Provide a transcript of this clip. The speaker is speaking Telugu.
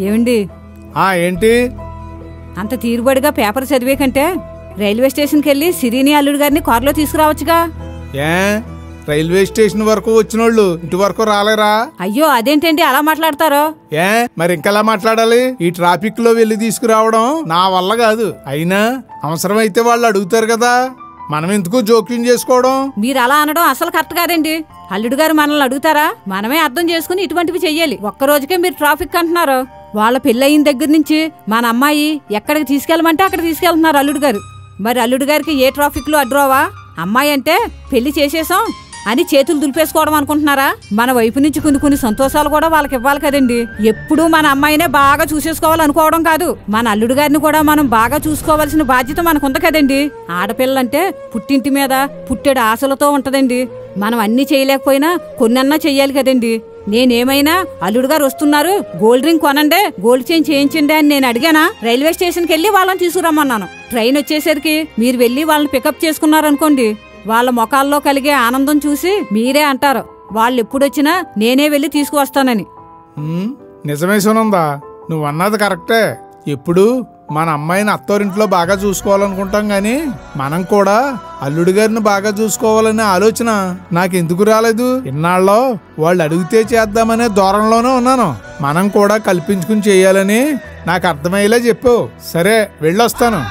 ఏమండి? ఏంటి అంత తీరుబడిగా పేపర్ చదివే కంటే రైల్వే స్టేషన్కి వెళ్ళి సిరిని అల్లుడు గారిని కారులో తీసుకురావచ్చుగా. రైల్వే స్టేషన్ వరకు వచ్చినోళ్ళు ఇంటి వరకు రాలేరా? అయ్యో అదేంటండి అలా మాట్లాడతారో? మరి ఇంకెలా మాట్లాడాలి? ఈ ట్రాఫిక్ లో వెళ్ళి తీసుకురావడం నా వల్ల కాదు. అయినా అవసరమైతే వాళ్ళు అడుగుతారు కదా, మనం ఎందుకు జోక్యం చేసుకోవడం? మీరు అలా అనడం అసలు కరెక్ట్ కాదండి. అల్లుడు గారు మనల్ని అడుగుతారా? మనమే అర్థం చేసుకుని ఇటువంటివి చెయ్యాలి. ఒక్క రోజుకే మీరు ట్రాఫిక్ అంటున్నారు. వాళ్ళ పెళ్ళయిన దగ్గర నుంచి మన అమ్మాయి ఎక్కడికి తీసుకెళ్ళమంటే అక్కడ తీసుకెళ్తున్నారు అల్లుడు గారు. మరి అల్లుడు గారికి ఏ ట్రాఫిక్ లో అడ్రోవా? అమ్మాయి అంటే పెళ్లి చేసేసాం అని చేతులు దులిపేసుకోవడం అనుకుంటున్నారా? మన వైపు నుంచి కొన్ని సంతోషాలు కూడా వాళ్ళకి ఇవ్వాలి కదండి. ఎప్పుడూ మన అమ్మాయినే బాగా చూసేసుకోవాలనుకోవడం కాదు, మన అల్లుడు గారిని కూడా మనం బాగా చూసుకోవాల్సిన బాధ్యత మనకుంది కదండి. ఆడపిల్లంటే పుట్టింటి మీద పుట్టెడు ఆశలతో ఉంటదండి. మనం అన్ని చేయలేకపోయినా కొన్నన్నా చెయ్యాలి కదండి. నేనేమైనా అల్లుడు గారు వస్తున్నారు, గోల్డ్ రింగ్ కొనండి, గోల్డ్ చైన్ చేయించండి అని నేను అడిగానా? రైల్వే స్టేషన్కి వెళ్ళి వాళ్ళని తీసుకురమ్మన్నాను. ట్రైన్ వచ్చేసరికి మీరు వెళ్ళి వాళ్ళని పికప్ చేసుకున్నారనుకోండి, వాళ్ళ ముఖాల్లో కలిగే ఆనందం చూసి మీరే అంటారు వాళ్ళు ఎప్పుడొచ్చినా నేనే వెళ్ళి తీసుకువస్తానని. నిజమే సునందా, నువ్వన్నది కరెక్టే. ఎప్పుడు మన అమ్మాయిని అత్తోరింట్లో బాగా చూసుకోవాలనుకుంటాం గాని మనం కూడా అల్లుడి గారిని బాగా చూసుకోవాలనే ఆలోచన నాకెందుకు రాలేదు? ఇన్నాళ్ళలో వాళ్ళు అడిగితే చేద్దామనే దూరంలోనే ఉన్నాను. మనం కూడా కల్పించుకుని చేయాలని నాకు అర్థమయ్యేలా చెప్పు. సరే వెళ్ళొస్తాను.